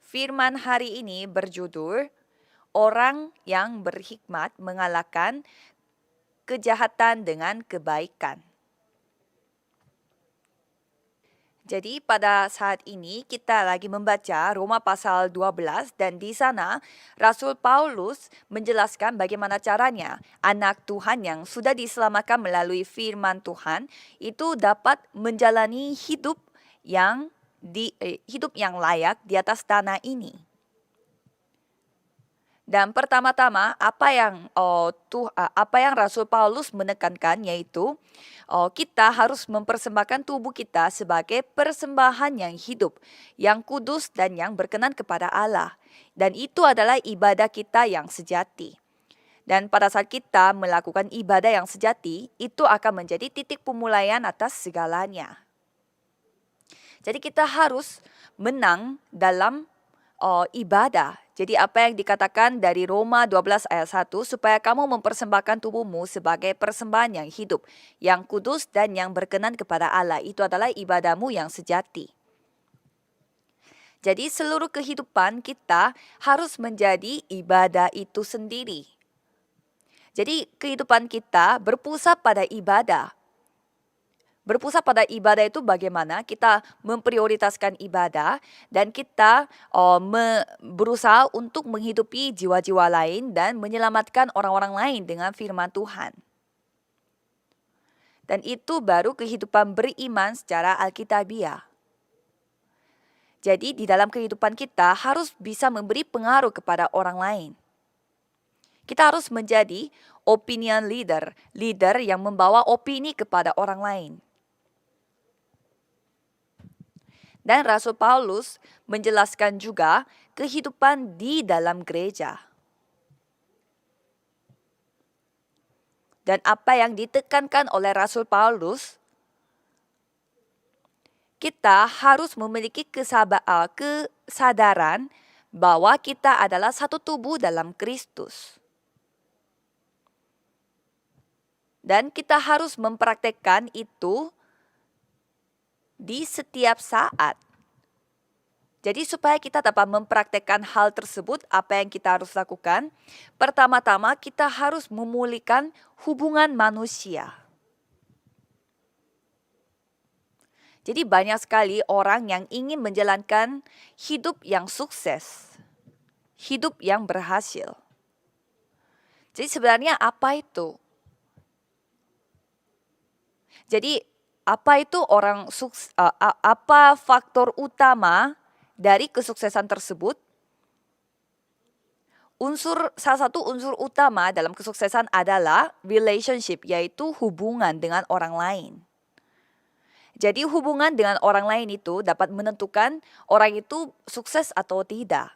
Firman hari ini berjudul Orang yang berhikmat mengalahkan kejahatan dengan kebaikan. Jadi pada saat ini kita lagi membaca Roma pasal 12 dan di sana Rasul Paulus menjelaskan bagaimana caranya anak Tuhan yang sudah diselamatkan melalui firman Tuhan itu dapat menjalani hidup yang layak di atas tanah ini. Dan pertama-tama apa yang Rasul Paulus menekankan yaitu kita harus mempersembahkan tubuh kita sebagai persembahan yang hidup, yang kudus dan yang berkenan kepada Allah. Dan itu adalah ibadah kita yang sejati. Dan pada saat kita melakukan ibadah yang sejati, itu akan menjadi titik pemulaian atas segalanya. Jadi kita harus menang dalam ibadah. Jadi apa yang dikatakan dari Roma 12 ayat 1, supaya kamu mempersembahkan tubuhmu sebagai persembahan yang hidup, yang kudus dan yang berkenan kepada Allah. Itu adalah ibadahmu yang sejati. Jadi seluruh kehidupan kita harus menjadi ibadah itu sendiri. Jadi kehidupan kita berpusat pada ibadah. Berpusat pada ibadah itu bagaimana kita memprioritaskan ibadah dan kita berusaha untuk menghidupi jiwa-jiwa lain dan menyelamatkan orang-orang lain dengan firman Tuhan. Dan itu baru kehidupan beriman secara alkitabiah. Jadi di dalam kehidupan kita harus bisa memberi pengaruh kepada orang lain. Kita harus menjadi opinion leader yang membawa opini kepada orang lain. Dan Rasul Paulus menjelaskan juga kehidupan di dalam gereja. Dan apa yang ditekankan oleh Rasul Paulus, kita harus memiliki kesadaran bahwa kita adalah satu tubuh dalam Kristus. Dan kita harus mempraktekkan itu di setiap saat. Jadi supaya kita dapat mempraktekkan hal tersebut, apa yang kita harus lakukan? Pertama-tama kita harus memulihkan hubungan manusia. Jadi banyak sekali orang yang ingin menjalankan hidup yang sukses, hidup yang berhasil. Jadi sebenarnya apa itu? Jadi apa itu apa faktor utama dari kesuksesan tersebut? Salah satu unsur utama dalam kesuksesan adalah relationship, yaitu hubungan dengan orang lain. Jadi hubungan dengan orang lain itu dapat menentukan orang itu sukses atau tidak.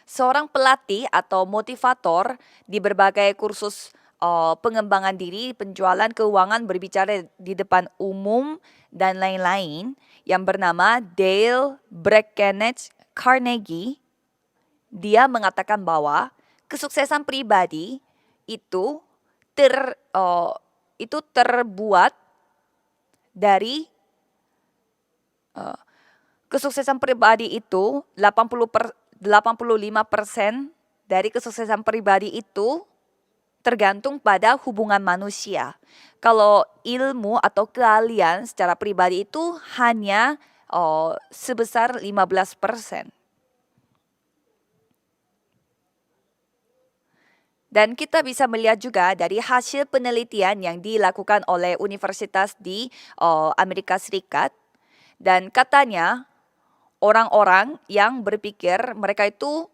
Seorang pelatih atau motivator di berbagai kursus pengembangan diri, penjualan, keuangan, berbicara di depan umum, dan lain-lain yang bernama Dale Carnegie, dia mengatakan bahwa kesuksesan pribadi itu terbuat dari kesuksesan pribadi itu 85% dari kesuksesan pribadi itu tergantung pada hubungan manusia. Kalau ilmu atau keahlian secara pribadi itu hanya sebesar 15%. Dan kita bisa melihat juga dari hasil penelitian yang dilakukan oleh universitas di Amerika Serikat. Dan katanya orang-orang yang berpikir mereka itu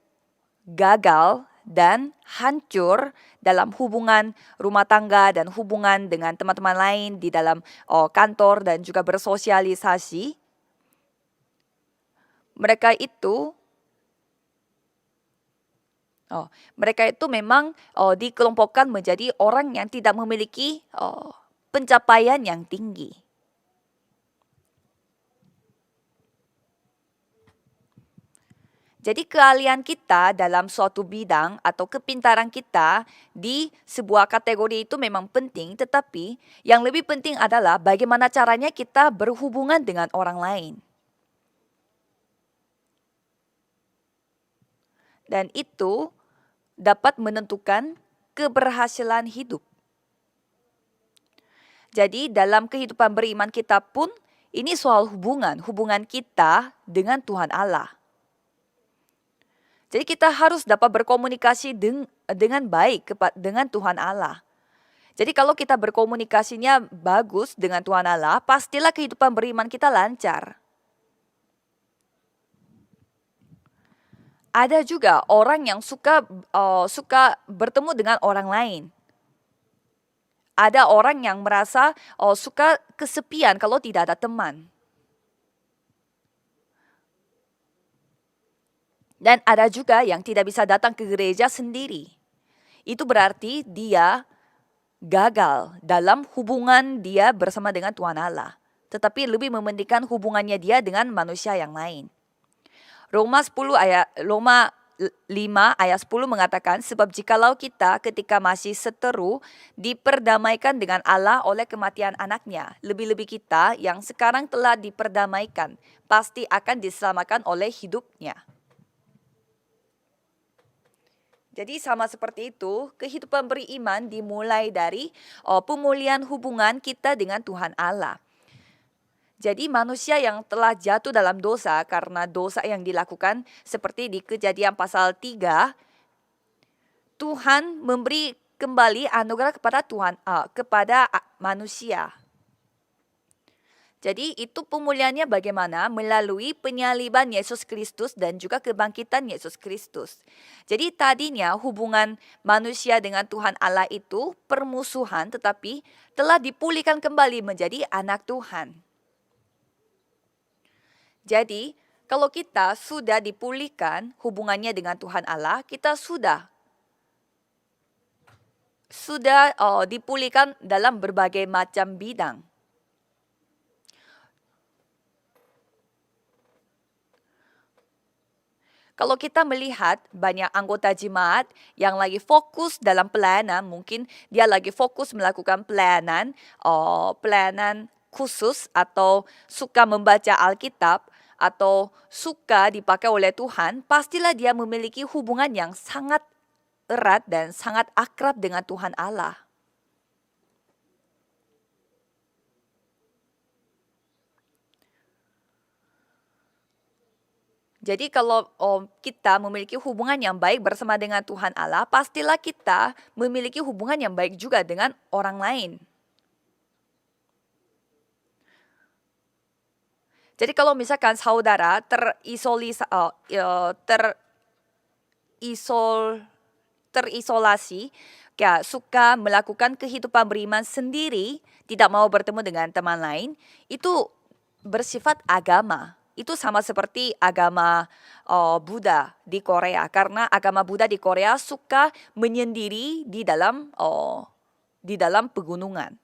gagal dan hancur dalam hubungan rumah tangga dan hubungan dengan teman-teman lain di dalam kantor dan juga bersosialisasi. Mereka itu memang dikelompokkan menjadi orang yang tidak memiliki pencapaian yang tinggi. Jadi keahlian kita dalam suatu bidang atau kepintaran kita di sebuah kategori itu memang penting, tetapi yang lebih penting adalah bagaimana caranya kita berhubungan dengan orang lain. Dan itu dapat menentukan keberhasilan hidup. Jadi dalam kehidupan beriman kita pun ini soal hubungan kita dengan Tuhan Allah. Jadi kita harus dapat berkomunikasi dengan baik dengan Tuhan Allah. Jadi kalau kita berkomunikasinya bagus dengan Tuhan Allah, pastilah kehidupan beriman kita lancar. Ada juga orang yang suka bertemu dengan orang lain. Ada orang yang merasa suka kesepian kalau tidak ada teman. Dan ada juga yang tidak bisa datang ke gereja sendiri. Itu berarti dia gagal dalam hubungan dia bersama dengan Tuhan Allah. Tetapi lebih mementingkan hubungannya dia dengan manusia yang lain. Roma 5 ayat 10 mengatakan, sebab jikalau kita ketika masih seteru diperdamaikan dengan Allah oleh kematian anaknya, lebih-lebih kita yang sekarang telah diperdamaikan pasti akan diselamatkan oleh hidupnya. Jadi sama seperti itu, kehidupan beriman dimulai dari pemulihan hubungan kita dengan Tuhan Allah. Jadi manusia yang telah jatuh dalam dosa karena dosa yang dilakukan seperti di Kejadian pasal 3, Tuhan memberi kembali anugerah kepada manusia. Jadi itu pemulihannya bagaimana? Melalui penyaliban Yesus Kristus dan juga kebangkitan Yesus Kristus. Jadi tadinya hubungan manusia dengan Tuhan Allah itu permusuhan, tetapi telah dipulihkan kembali menjadi anak Tuhan. Jadi, kalau kita sudah dipulihkan hubungannya dengan Tuhan Allah, kita sudah dipulihkan dalam berbagai macam bidang. Kalau kita melihat banyak anggota jemaat yang lagi fokus dalam pelayanan, mungkin dia lagi fokus melakukan pelayanan khusus atau suka membaca Alkitab atau suka dipakai oleh Tuhan, pastilah dia memiliki hubungan yang sangat erat dan sangat akrab dengan Tuhan Allah. Jadi kalau kita memiliki hubungan yang baik bersama dengan Tuhan Allah, pastilah kita memiliki hubungan yang baik juga dengan orang lain. Jadi kalau misalkan saudara terisolasi, ya suka melakukan kehidupan beriman sendiri, tidak mau bertemu dengan teman lain, itu bersifat agama. Itu sama seperti agama Buddha di Korea, karena agama Buddha di Korea suka menyendiri di dalam pegunungan.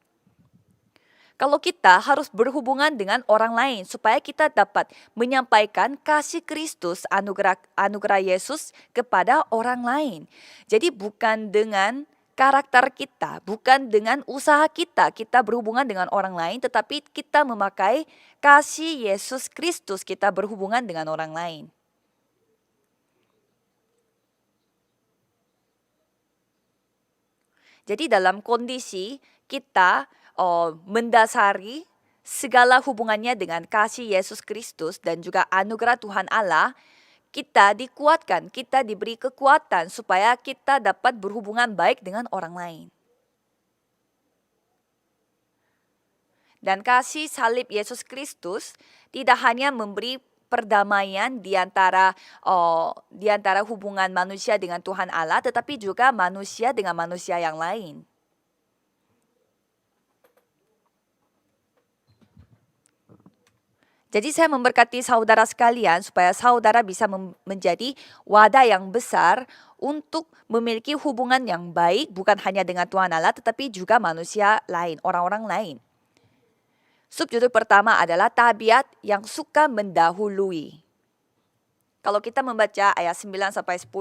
Kalau kita harus berhubungan dengan orang lain supaya kita dapat menyampaikan kasih Kristus, anugerah Yesus kepada orang lain. Jadi bukan dengan karakter kita, bukan dengan usaha kita berhubungan dengan orang lain, tetapi kita memakai kasih Yesus Kristus kita berhubungan dengan orang lain. Jadi dalam kondisi kita mendasari segala hubungannya dengan kasih Yesus Kristus dan juga anugerah Tuhan Allah, kita dikuatkan, kita diberi kekuatan supaya kita dapat berhubungan baik dengan orang lain. Dan kasih salib Yesus Kristus tidak hanya memberi perdamaian di antara hubungan manusia dengan Tuhan Allah, tetapi juga manusia dengan manusia yang lain. Jadi saya memberkati saudara sekalian supaya saudara bisa menjadi wadah yang besar untuk memiliki hubungan yang baik bukan hanya dengan Tuhan Allah tetapi juga manusia lain, orang-orang lain. Subjudul pertama adalah tabiat yang suka mendahului. kalau kita membaca ayat 9 sampai 10,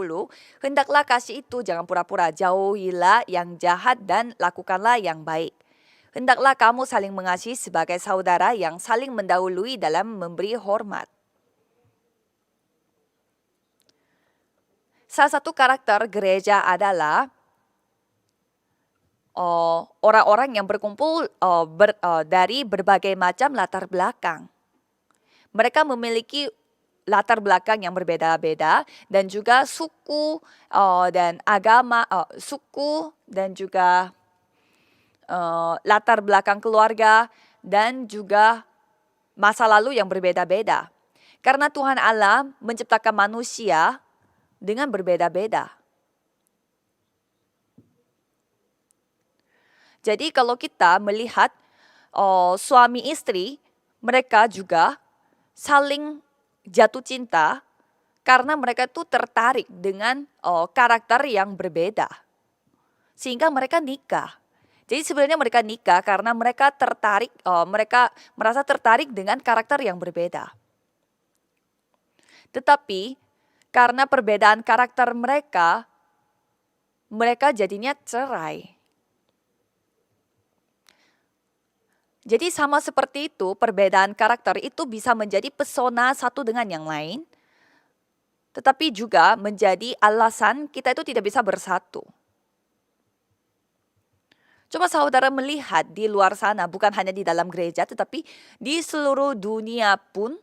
hendaklah kasih itu jangan pura-pura, jauhilah yang jahat dan lakukanlah yang baik. Hendaklah kamu saling mengasihi sebagai saudara yang saling mendahului dalam memberi hormat. Salah satu karakter gereja adalah orang-orang yang berkumpul dari berbagai macam latar belakang. Mereka memiliki latar belakang yang berbeda-beda dan juga suku dan agama, suku dan juga latar belakang keluarga dan juga masa lalu yang berbeda-beda. Karena Tuhan Allah menciptakan manusia dengan berbeda-beda. Jadi kalau kita melihat suami istri, mereka juga saling jatuh cinta karena mereka itu tertarik dengan karakter yang berbeda. Sehingga mereka nikah. Jadi sebenarnya mereka nikah karena mereka tertarik, mereka merasa tertarik dengan karakter yang berbeda. Tetapi karena perbedaan karakter mereka jadinya cerai. Jadi sama seperti itu, perbedaan karakter itu bisa menjadi pesona satu dengan yang lain, tetapi juga menjadi alasan kita itu tidak bisa bersatu. Coba saudara melihat di luar sana, bukan hanya di dalam gereja, tetapi di seluruh dunia pun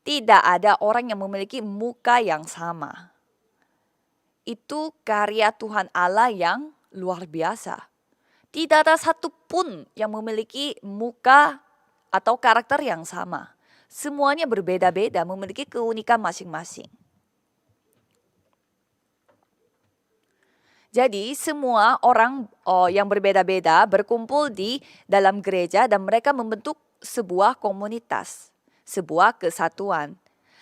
tidak ada orang yang memiliki muka yang sama. Itu karya Tuhan Allah yang luar biasa. Tidak ada satupun yang memiliki muka atau karakter yang sama. Semuanya berbeda-beda, memiliki keunikan masing-masing. Jadi semua orang yang berbeda-beda berkumpul di dalam gereja dan mereka membentuk sebuah komunitas, sebuah kesatuan.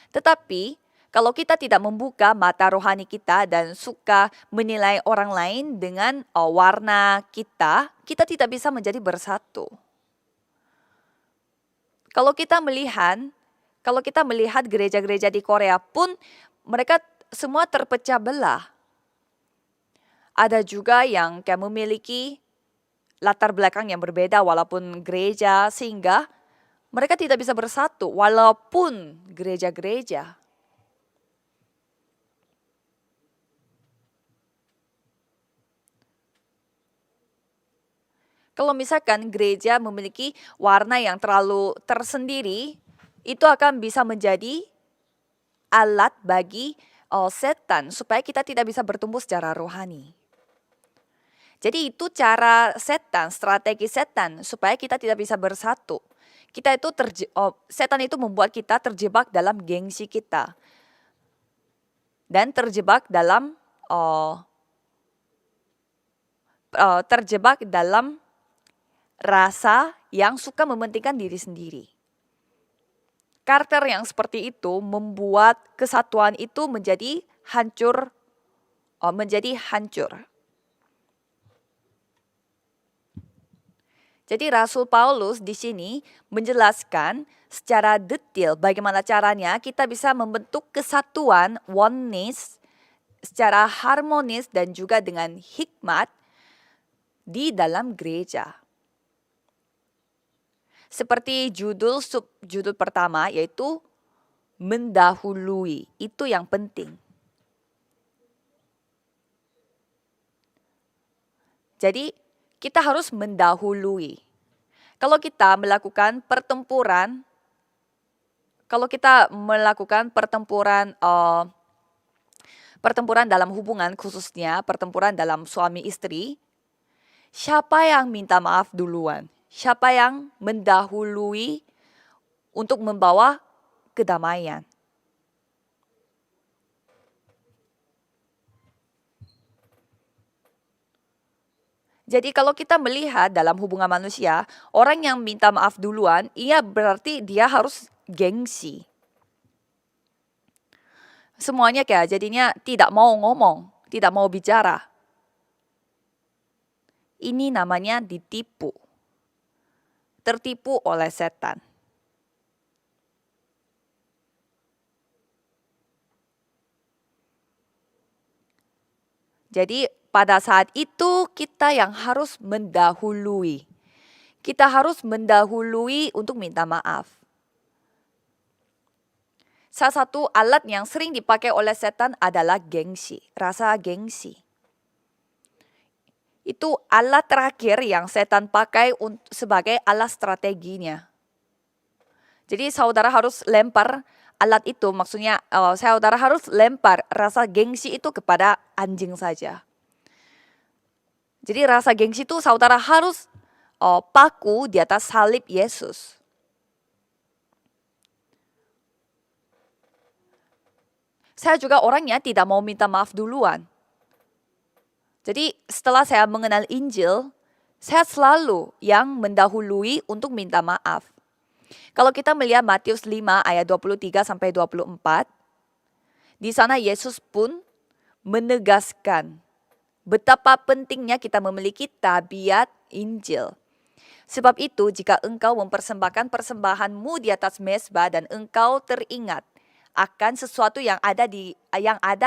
Tetapi kalau kita tidak membuka mata rohani kita dan suka menilai orang lain dengan warna kita tidak bisa menjadi bersatu. Kalau kita melihat gereja-gereja di Korea pun mereka semua terpecah belah. Ada juga yang kayak memiliki latar belakang yang berbeda walaupun gereja sehingga mereka tidak bisa bersatu walaupun gereja-gereja. Kalau misalkan gereja memiliki warna yang terlalu tersendiri, itu akan bisa menjadi alat bagi setan supaya kita tidak bisa bertumbuh secara rohani. Jadi itu cara setan, strategi setan supaya kita tidak bisa bersatu. Setan itu membuat kita terjebak dalam gengsi kita. Dan terjebak dalam rasa yang suka mementingkan diri sendiri. Karakter yang seperti itu membuat kesatuan itu menjadi hancur. Jadi Rasul Paulus di sini menjelaskan secara detail bagaimana caranya kita bisa membentuk kesatuan, oneness, secara harmonis dan juga dengan hikmat di dalam gereja. Seperti subjudul pertama yaitu mendahului, itu yang penting. Jadi kita harus mendahului. Kalau kita melakukan pertempuran dalam hubungan khususnya pertempuran dalam suami istri, siapa yang minta maaf duluan? Siapa yang mendahului untuk membawa kedamaian? Jadi kalau kita melihat dalam hubungan manusia, orang yang minta maaf duluan, ia berarti dia harus gengsi. Semuanya kayak jadinya tidak mau ngomong, tidak mau bicara. Ini namanya ditipu. Tertipu oleh setan. Jadi pada saat itu kita yang harus mendahului. Kita harus mendahului untuk minta maaf. Salah satu alat yang sering dipakai oleh setan adalah gengsi, rasa gengsi. Itu alat terakhir yang setan pakai sebagai alat strateginya. Jadi saudara harus lempar alat itu, maksudnya saudara harus lempar rasa gengsi itu kepada anjing saja. Jadi rasa gengsi itu saudara harus paku di atas salib Yesus. Saya juga orangnya tidak mau minta maaf duluan. Jadi setelah saya mengenal Injil, saya selalu yang mendahului untuk minta maaf. Kalau kita melihat Matius 5 ayat 23 sampai 24, di sana Yesus pun menegaskan betapa pentingnya kita memiliki tabiat Injil. Sebab itu jika engkau mempersembahkan persembahanmu di atas mezbah dan engkau teringat akan sesuatu yang ada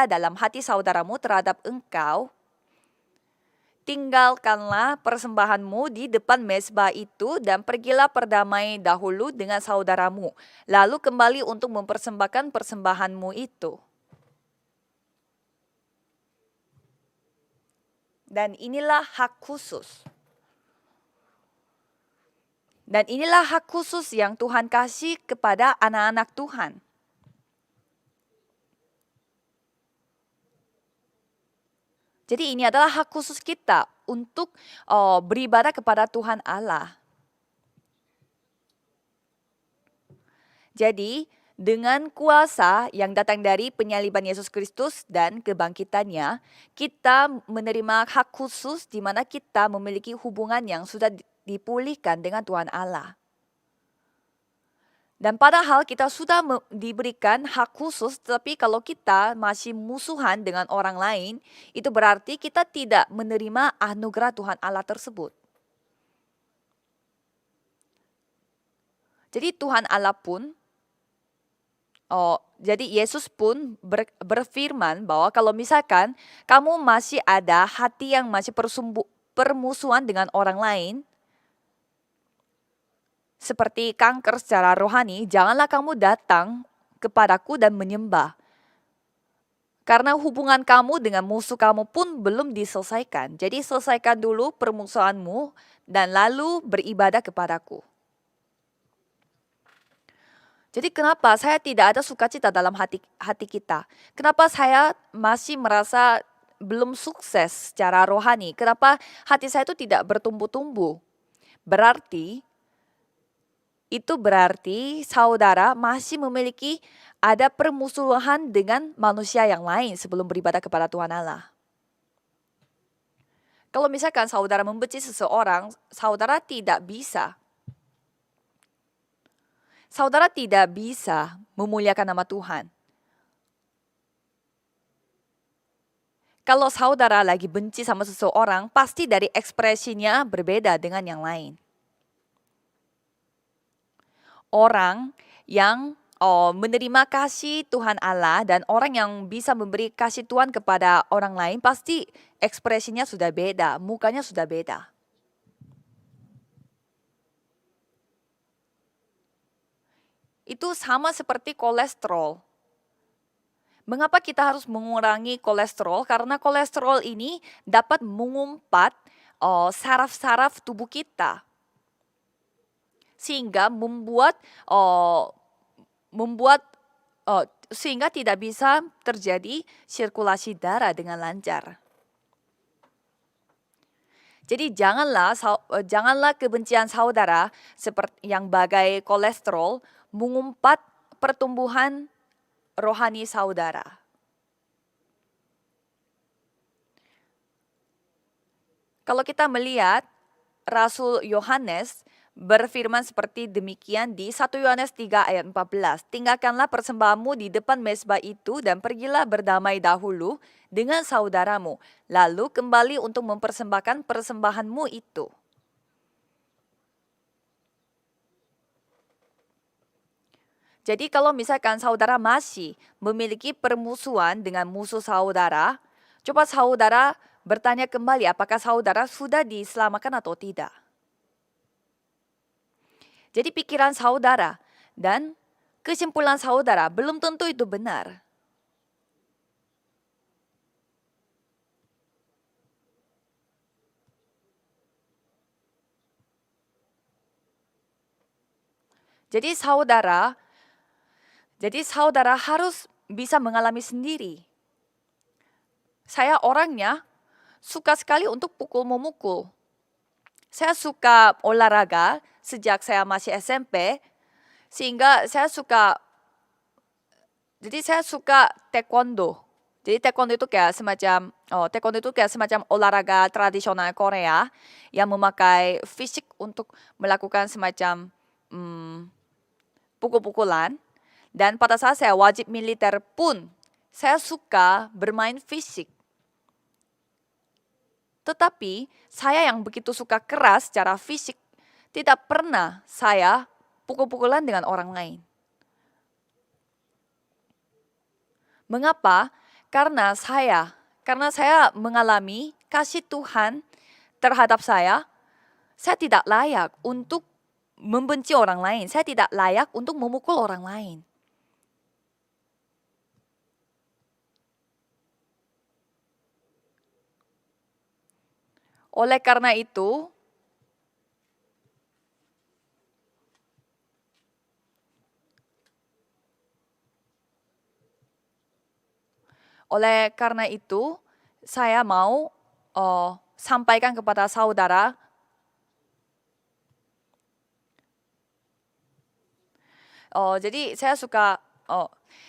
dalam hati saudaramu terhadap engkau, tinggalkanlah persembahanmu di depan mezbah itu dan pergilah berdamai dahulu dengan saudaramu, lalu kembali untuk mempersembahkan persembahanmu itu. Dan inilah hak khusus. Dan inilah hak khusus yang Tuhan kasih kepada anak-anak Tuhan. Jadi ini adalah hak khusus kita untuk beribadah kepada Tuhan Allah. Jadi dengan kuasa yang datang dari penyaliban Yesus Kristus dan kebangkitannya, kita menerima hak khusus di mana kita memiliki hubungan yang sudah dipulihkan dengan Tuhan Allah. Dan padahal kita sudah diberikan hak khusus, tapi kalau kita masih musuhan dengan orang lain, itu berarti kita tidak menerima anugerah Tuhan Allah tersebut. Jadi Tuhan Allah pun, jadi Yesus pun berfirman bahwa kalau misalkan kamu masih ada hati yang masih permusuhan dengan orang lain, seperti kanker secara rohani, janganlah kamu datang kepadaku dan menyembah. Karena hubungan kamu dengan musuh kamu pun belum diselesaikan. Jadi selesaikan dulu permusuhanmu dan lalu beribadah kepadaku. Jadi kenapa saya tidak ada sukacita dalam hati kita? Kenapa saya masih merasa belum sukses secara rohani? Kenapa hati saya itu tidak bertumbuh-tumbuh? Itu berarti saudara masih memiliki ada permusuhan dengan manusia yang lain sebelum beribadah kepada Tuhan Allah. Kalau misalkan saudara membenci seseorang, saudara tidak bisa memuliakan nama Tuhan. Kalau saudara lagi benci sama seseorang, pasti dari ekspresinya berbeda dengan yang lain. Orang yang menerima kasih Tuhan Allah dan orang yang bisa memberi kasih Tuhan kepada orang lain pasti ekspresinya sudah beda, mukanya sudah beda. Itu sama seperti kolesterol. Mengapa kita harus mengurangi kolesterol? Karena kolesterol ini dapat mengumpat saraf-saraf tubuh kita. Sehingga sehingga tidak bisa terjadi sirkulasi darah dengan lancar. Jadi janganlah kebencian saudara seperti yang bagai kolesterol mengumpat pertumbuhan rohani saudara. Kalau kita melihat Rasul Yohanes berfirman seperti demikian di 1 Yohanes 3 ayat 14. Tinggalkanlah persembahanmu di depan mezbah itu dan pergilah berdamai dahulu dengan saudaramu. Lalu kembali untuk mempersembahkan persembahanmu itu. Jadi kalau misalkan saudara masih memiliki permusuhan dengan musuh saudara, Coba saudara bertanya kembali apakah saudara sudah diselamatkan atau tidak. Jadi pikiran saudara dan kesimpulan saudara belum tentu itu benar. Jadi saudara harus bisa mengalami sendiri. Saya orangnya suka sekali untuk pukul-memukul. Saya suka olahraga sejak saya masih SMP, sehingga saya suka taekwondo. Jadi taekwondo itu kayak semacam olahraga tradisional Korea yang memakai fisik untuk melakukan semacam pukul-pukulan. Dan pada saat saya wajib militer pun, saya suka bermain fisik. Tetapi saya yang begitu suka keras secara fisik, tidak pernah saya pukul-pukulan dengan orang lain. Mengapa? Karena saya mengalami kasih Tuhan terhadap saya tidak layak untuk membenci orang lain. Saya tidak layak untuk memukul orang lain. Oleh karena itu, saya mau sampaikan kepada saudara,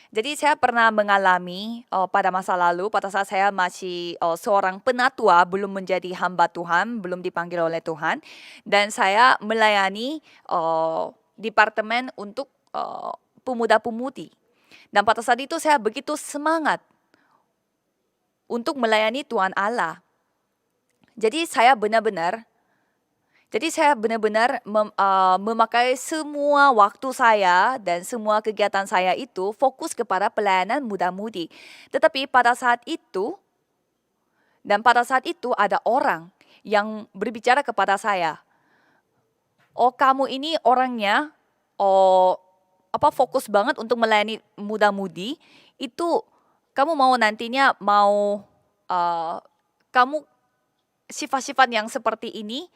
jadi saya pernah mengalami pada masa lalu, pada saat saya masih seorang penatua, belum menjadi hamba Tuhan, belum dipanggil oleh Tuhan, dan saya melayani departemen untuk pemuda-pemudi. Dan pada saat itu saya begitu semangat untuk melayani Tuhan Allah. Jadi saya benar-benar memakai semua waktu saya dan semua kegiatan saya itu fokus kepada pelayanan muda-mudi. Tetapi pada saat itu ada orang yang berbicara kepada saya. Oh, kamu ini orangnya fokus banget untuk melayani muda-mudi, itu kamu nantinya kamu sifat-sifat yang seperti ini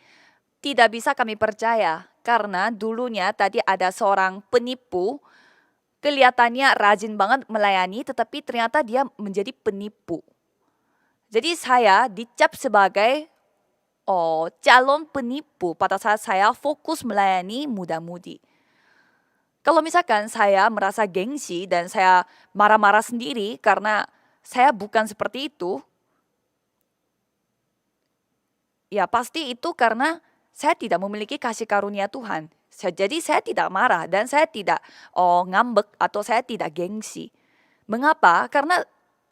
tidak bisa kami percaya, karena dulunya tadi ada seorang penipu, kelihatannya rajin banget melayani, tetapi ternyata dia menjadi penipu. Jadi saya dicap sebagai calon penipu pada saat saya fokus melayani muda-mudi. Kalau misalkan saya merasa gengsi dan saya marah-marah sendiri karena saya bukan seperti itu, ya pasti itu karena saya tidak memiliki kasih karunia Tuhan. Jadi saya tidak marah dan saya tidak ngambek atau saya tidak gengsi. Mengapa? Karena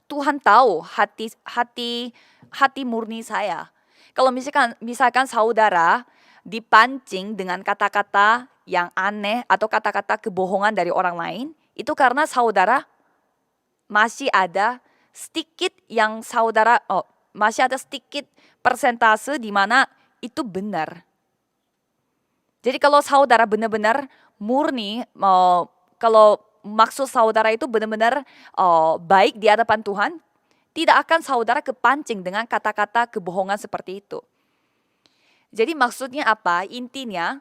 Tuhan tahu hati murni saya. Kalau misalkan saudara dipancing dengan kata-kata yang aneh atau kata-kata kebohongan dari orang lain, itu karena saudara masih ada sedikit persentase di mana itu benar. Jadi kalau saudara benar-benar murni, kalau maksud saudara itu benar-benar baik di hadapan Tuhan, tidak akan saudara kepancing dengan kata-kata kebohongan seperti itu. Jadi maksudnya apa? Intinya,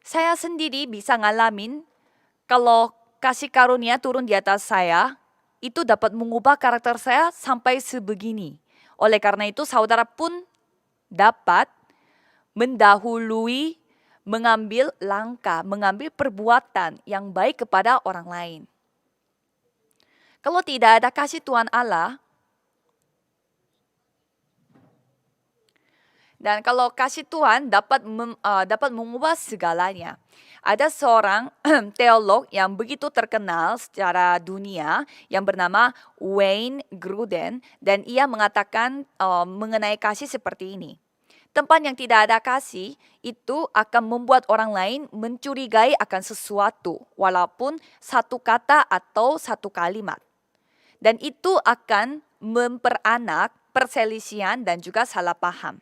saya sendiri bisa ngalamin kalau kasih karunia turun di atas saya, itu dapat mengubah karakter saya sampai sebegini. Oleh karena itu saudara pun dapat mendahului, mengambil langkah, mengambil perbuatan yang baik kepada orang lain. Kalau tidak ada kasih Tuhan Allah, dan kalau kasih Tuhan dapat mengubah segalanya. Ada seorang teolog yang begitu terkenal secara dunia yang bernama Wayne Grudem, dan ia mengatakan mengenai kasih seperti ini. Tempat yang tidak ada kasih itu akan membuat orang lain mencurigai akan sesuatu, walaupun satu kata atau satu kalimat. Dan itu akan memperanak perselisihan dan juga salah paham.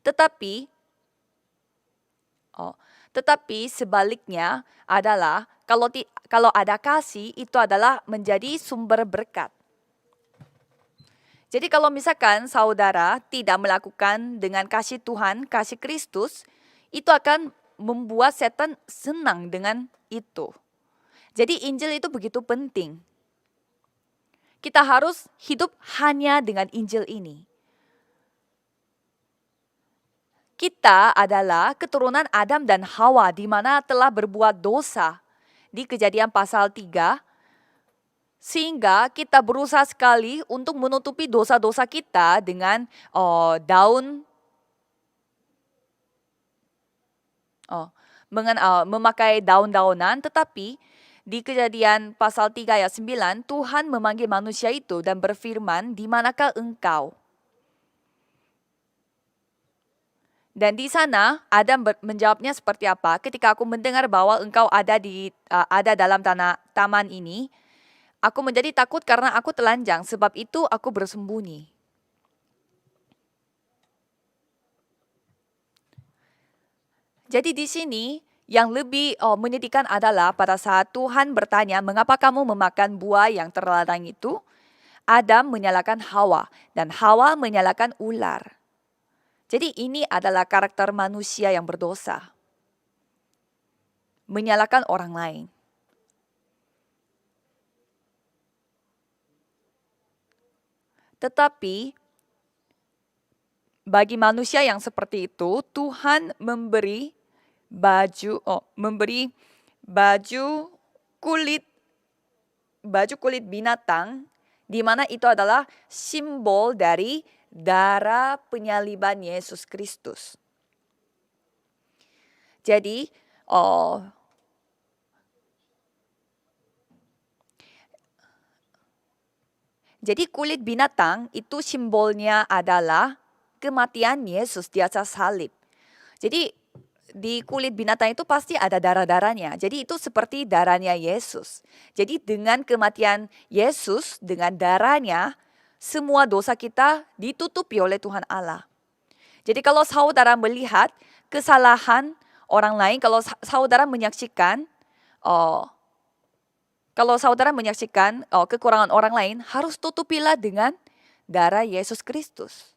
Tetapi tetapi sebaliknya adalah kalau ada kasih itu adalah menjadi sumber berkat. Jadi kalau misalkan saudara tidak melakukan dengan kasih Tuhan, kasih Kristus, itu akan membuat setan senang dengan itu. Jadi Injil itu begitu penting. Kita harus hidup hanya dengan Injil ini. Kita adalah keturunan Adam dan Hawa di mana telah berbuat dosa di Kejadian pasal 3, sehingga kita berusaha sekali untuk menutupi dosa-dosa kita dengan memakai daun-daunan. Tetapi di Kejadian pasal 3 ayat 9, Tuhan memanggil manusia itu dan berfirman, "Di manakah engkau?" Dan di sana Adam menjawabnya seperti apa? "Ketika aku mendengar bahwa engkau ada dalam taman ini, aku menjadi takut karena aku telanjang, sebab itu aku bersembunyi." Jadi di sini yang lebih menyedihkan adalah pada saat Tuhan bertanya, "Mengapa kamu memakan buah yang terlarang itu?" Adam menyalahkan Hawa dan Hawa menyalahkan ular. Jadi ini adalah karakter manusia yang berdosa. Menyalahkan orang lain. Tetapi bagi manusia yang seperti itu, Tuhan memberi baju kulit binatang, di mana itu adalah simbol dari darah penyaliban Yesus Kristus. Jadi kulit binatang itu simbolnya adalah kematian Yesus di atas salib. Jadi di kulit binatang itu pasti ada darah-darahnya. Jadi itu seperti darahnya Yesus. Jadi dengan kematian Yesus, dengan darahnya, semua dosa kita ditutupi oleh Tuhan Allah. Jadi kalau saudara melihat kesalahan orang lain, kalau saudara menyaksikan kekurangan orang lain, harus tutupilah dengan darah Yesus Kristus.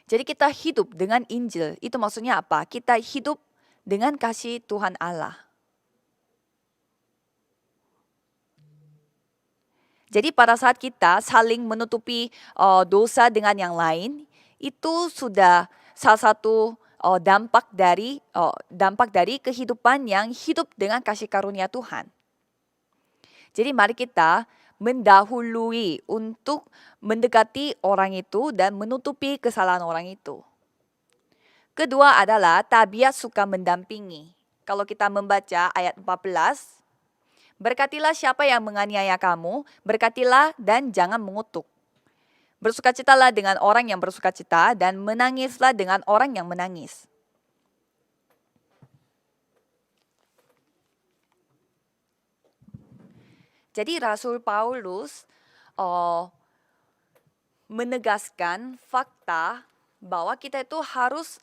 Jadi kita hidup dengan Injil. Itu maksudnya apa? Kita hidup dengan kasih Tuhan Allah. Jadi pada saat kita saling menutupi dosa dengan yang lain, itu sudah salah satu dampak dari kehidupan yang hidup dengan kasih karunia Tuhan. Jadi mari kita mendahului untuk mendekati orang itu dan menutupi kesalahan orang itu. Kedua adalah tabiat suka mendampingi. Kalau kita membaca ayat 14, "Berkatilah siapa yang menganiaya kamu, berkatilah dan jangan mengutuk. Bersukacitalah dengan orang yang bersukacita dan menangislah dengan orang yang menangis." Jadi Rasul Paulus menegaskan fakta bahwa kita itu harus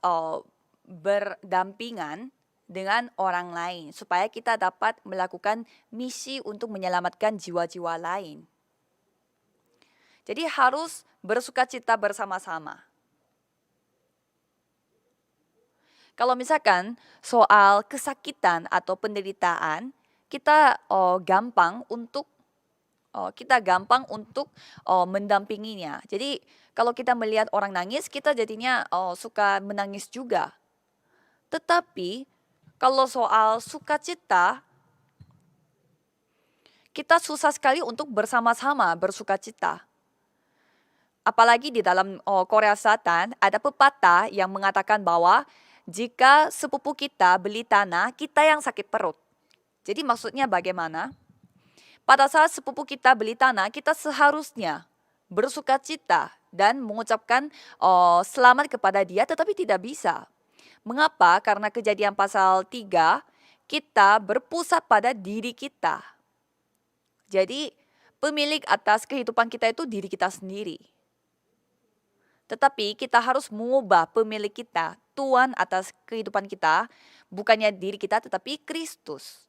berdampingan dengan orang lain supaya kita dapat melakukan misi untuk menyelamatkan jiwa-jiwa lain. Jadi harus bersukacita bersama-sama. Kalau misalkan soal kesakitan atau penderitaan, kita gampang untuk mendampinginya. Jadi kalau kita melihat orang nangis, kita jadinya suka menangis juga. Tetapi kalau soal sukacita, kita susah sekali untuk bersama-sama bersukacita. Apalagi di dalam Korea Selatan ada pepatah yang mengatakan bahwa jika sepupu kita beli tanah, kita yang sakit perut. Jadi maksudnya bagaimana? Pada saat sepupu kita beli tanah, kita seharusnya bersukacita dan mengucapkan selamat kepada dia, tetapi tidak bisa. Mengapa? Karena Kejadian pasal 3, kita berpusat pada diri kita. Jadi, pemilik atas kehidupan kita itu diri kita sendiri. Tetapi kita harus mengubah pemilik kita, Tuhan atas kehidupan kita, bukannya diri kita tetapi Kristus.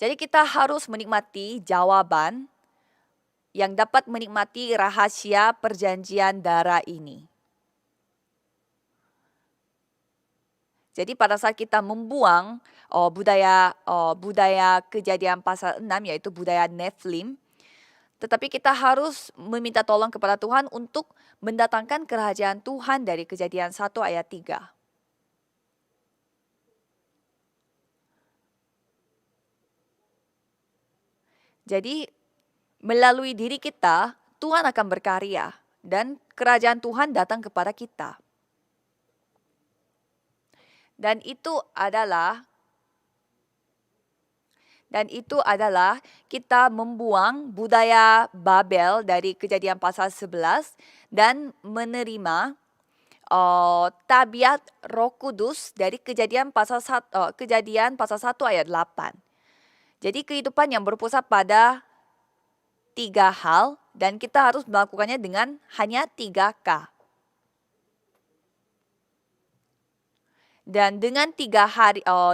Jadi kita harus menikmati jawaban yang dapat menikmati rahasia perjanjian darah ini. Jadi pada saat kita membuang budaya Kejadian pasal 6, yaitu budaya Nephilim, tetapi kita harus meminta tolong kepada Tuhan untuk mendatangkan kerajaan Tuhan dari Kejadian 1 ayat 3. Jadi melalui diri kita, Tuhan akan berkarya dan kerajaan Tuhan datang kepada kita. Dan itu adalah kita membuang budaya Babel dari Kejadian pasal 11 dan menerima tabiat Roh Kudus dari Kejadian pasal 1 ayat 8. Jadi kehidupan yang berpusat pada 3 hal dan kita harus melakukannya dengan hanya 3K. Dan dengan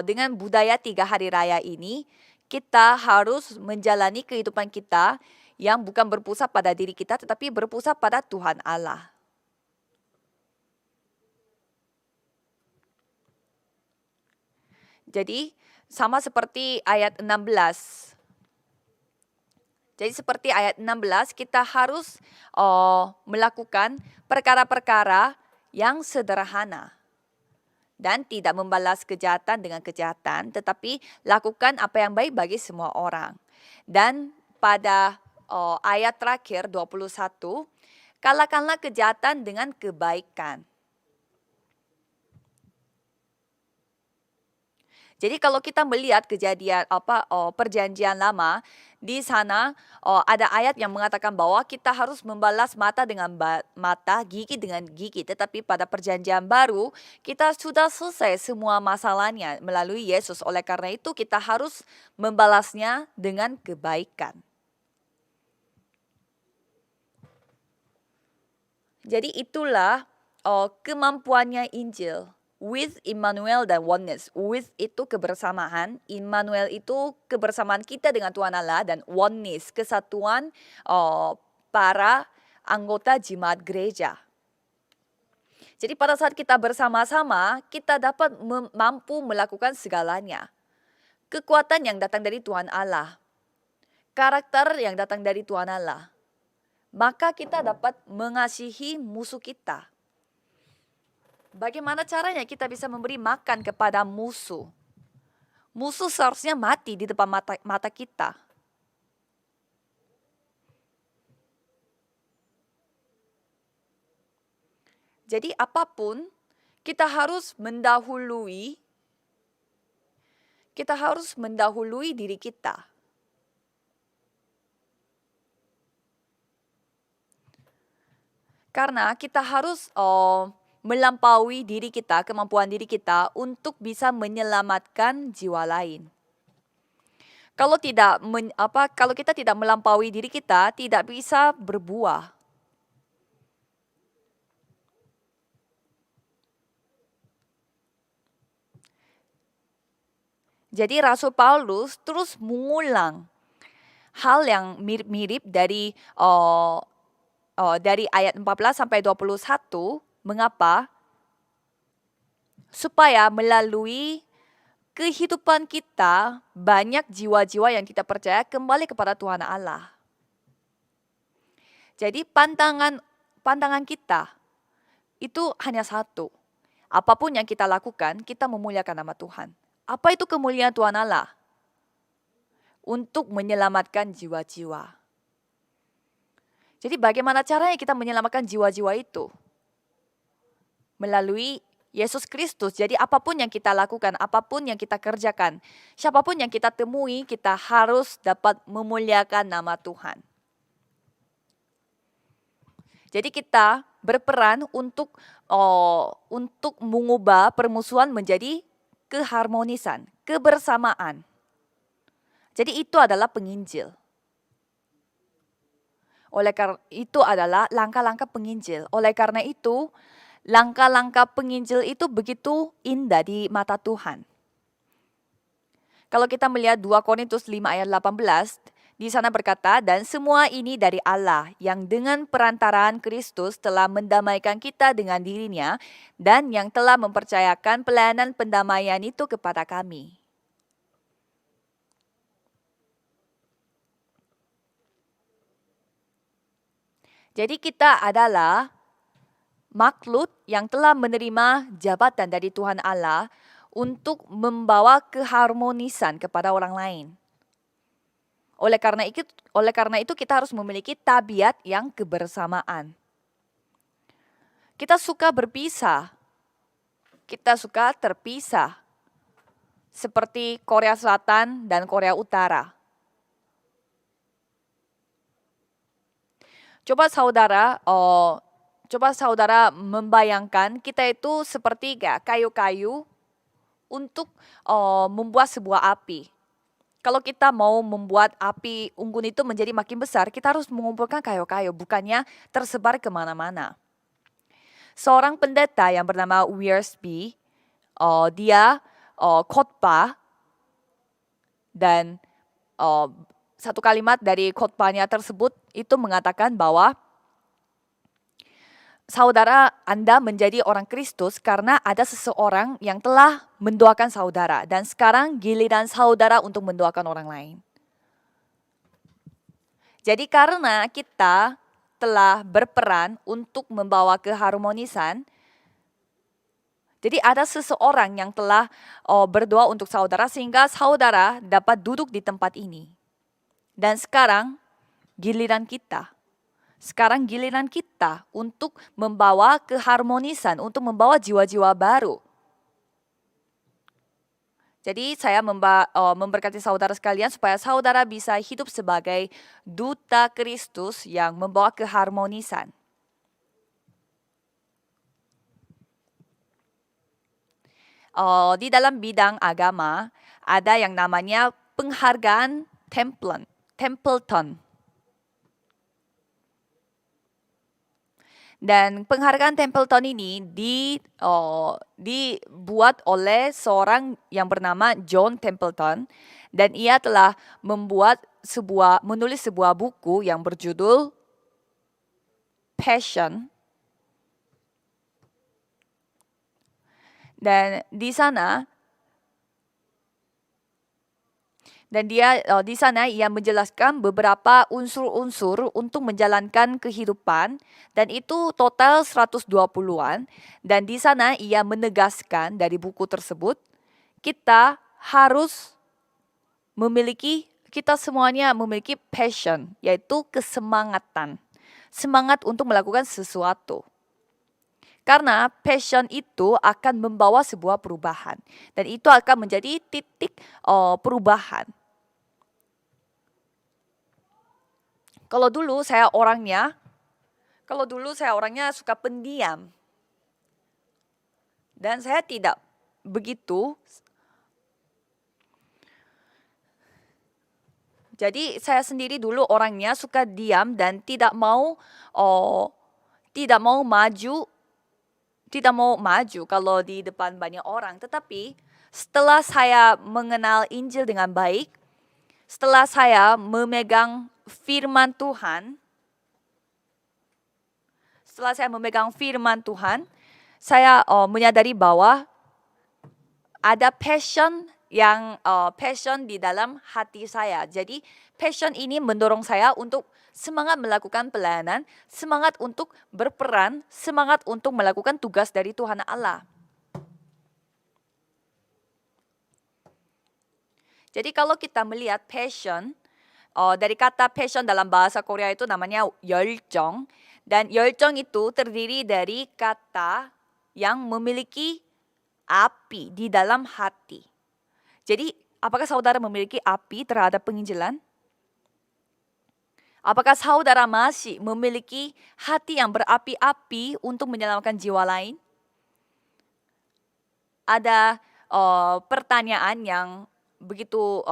dengan budaya 3 hari raya ini, kita harus menjalani kehidupan kita yang bukan berpusat pada diri kita, tetapi berpusat pada Tuhan Allah. Jadi, sama seperti ayat 16. Jadi seperti ayat 16, kita harus melakukan perkara-perkara yang sederhana. Dan tidak membalas kejahatan dengan kejahatan, tetapi lakukan apa yang baik bagi semua orang. Dan pada ayat terakhir 21, kalahkanlah kejahatan dengan kebaikan. Jadi kalau kita melihat perjanjian lama, di sana ada ayat yang mengatakan bahwa kita harus membalas mata dengan mata, gigi dengan gigi. Tetapi pada perjanjian baru, kita sudah selesai semua masalahnya melalui Yesus. Oleh karena itu kita harus membalasnya dengan kebaikan. Jadi itulah kemampuannya Injil. With Immanuel dan oneness. With itu kebersamaan, Immanuel itu kebersamaan kita dengan Tuhan Allah, dan oneness, kesatuan para anggota jemaat gereja. Jadi pada saat kita bersama-sama, kita dapat mampu melakukan segalanya. Kekuatan yang datang dari Tuhan Allah, karakter yang datang dari Tuhan Allah, maka kita dapat mengasihi musuh kita. Bagaimana caranya kita bisa memberi makan kepada musuh? Musuh seharusnya mati di depan mata kita. Jadi apapun, kita harus mendahului diri kita. Karena kita harus melampaui diri kita, kemampuan diri kita untuk bisa menyelamatkan jiwa lain. Kalau kita tidak melampaui diri kita, tidak bisa berbuah. Jadi Rasul Paulus terus mengulang hal yang mirip-mirip dari ayat 14 sampai 21. Mengapa? Supaya melalui kehidupan kita, banyak jiwa-jiwa yang kita percaya kembali kepada Tuhan Allah. Jadi pandangan kita itu hanya satu. Apapun yang kita lakukan, kita memuliakan nama Tuhan. Apa itu kemuliaan Tuhan Allah? Untuk menyelamatkan jiwa-jiwa. Jadi bagaimana caranya kita menyelamatkan jiwa-jiwa itu? Melalui Yesus Kristus. Jadi apapun yang kita lakukan, apapun yang kita kerjakan, siapapun yang kita temui, kita harus dapat memuliakan nama Tuhan. Jadi kita berperan untuk mengubah permusuhan menjadi keharmonisan, kebersamaan. Jadi itu adalah penginjil. Oleh karena itu adalah langkah-langkah penginjil. Oleh karena itu, langkah-langkah penginjil itu begitu indah di mata Tuhan. Kalau kita melihat 2 Korintus 5 ayat 18, di sana berkata, dan semua ini dari Allah yang dengan perantaraan Kristus telah mendamaikan kita dengan dirinya dan yang telah mempercayakan pelayanan pendamaian itu kepada kami. Jadi kita adalah makhluk yang telah menerima jabatan dari Tuhan Allah untuk membawa keharmonisan kepada orang lain. Oleh karena itu kita harus memiliki tabiat yang kebersamaan. Kita suka berpisah. Kita suka terpisah. Seperti Korea Selatan dan Korea Utara. Coba saudara membayangkan kita itu seperti kayu-kayu untuk membuat sebuah api. Kalau kita mau membuat api unggun itu menjadi makin besar, kita harus mengumpulkan kayu-kayu, bukannya tersebar kemana-mana. Seorang pendeta yang bernama Wiersbe, dia khotbah dan satu kalimat dari khotbahnya tersebut itu mengatakan bahwa saudara Anda menjadi orang Kristus karena ada seseorang yang telah mendoakan saudara dan sekarang giliran saudara untuk mendoakan orang lain. Jadi karena kita telah berperan untuk membawa keharmonisan, jadi ada seseorang yang telah berdoa untuk saudara sehingga saudara dapat duduk di tempat ini. Dan sekarang giliran kita. Sekarang giliran kita untuk membawa keharmonisan, untuk membawa jiwa-jiwa baru. Jadi saya memberkati saudara sekalian supaya saudara bisa hidup sebagai duta Kristus yang membawa keharmonisan. Di dalam bidang agama ada yang namanya penghargaan Templeton. Dan penghargaan Templeton ini dibuat oleh seorang yang bernama John Templeton dan ia telah menulis sebuah buku yang berjudul Passion. Dan di sana di sana ia menjelaskan beberapa unsur-unsur untuk menjalankan kehidupan dan itu total 120-an dan di sana ia menegaskan dari buku tersebut kita semuanya memiliki passion, yaitu kesemangatan. Semangat untuk melakukan sesuatu. Karena passion itu akan membawa sebuah perubahan dan itu akan menjadi titik perubahan. Kalau dulu saya orangnya suka pendiam. Dan saya tidak begitu. Jadi saya sendiri dulu orangnya suka diam dan tidak mau maju kalau di depan banyak orang. Tetapi setelah saya mengenal Injil dengan baik, setelah saya memegang firman Tuhan, saya menyadari bahwa ada passion di dalam hati saya. Jadi passion ini mendorong saya untuk semangat melakukan pelayanan, semangat untuk berperan, semangat untuk melakukan tugas dari Tuhan Allah. Jadi kalau kita melihat passion, dari kata passion dalam bahasa Korea itu namanya 열정. Dan 열정 itu terdiri dari kata yang memiliki api di dalam hati. Jadi apakah saudara memiliki api terhadap penginjilan? Apakah saudara masih memiliki hati yang berapi-api untuk menyelamatkan jiwa lain? Ada pertanyaan yang begitu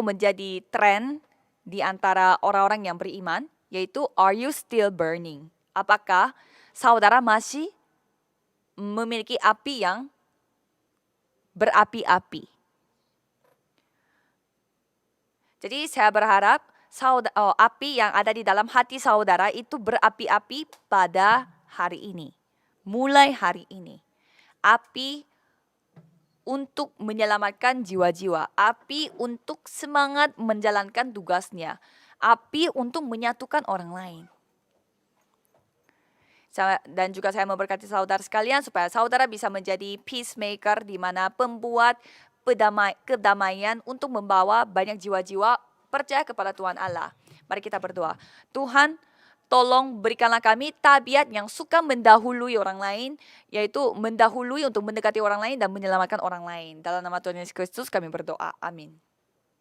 menjadi tren di antara orang-orang yang beriman, yaitu are you still burning? Apakah saudara masih memiliki api yang berapi-api? Jadi saya berharap api yang ada di dalam hati saudara itu berapi-api pada hari ini. Mulai hari ini. Api untuk menyelamatkan jiwa-jiwa. Api untuk semangat menjalankan tugasnya. Api untuk menyatukan orang lain. Dan juga saya memberkati saudara sekalian supaya saudara bisa menjadi peacemaker, di mana pembuat kedamaian untuk membawa banyak jiwa-jiwa percaya kepada Tuhan Allah. Mari kita berdoa. Tuhan, tolong berikanlah kami tabiat yang suka mendahului orang lain, yaitu mendahului untuk mendekati orang lain dan menyelamatkan orang lain. Dalam nama Tuhan Yesus Kristus kami berdoa. Amin.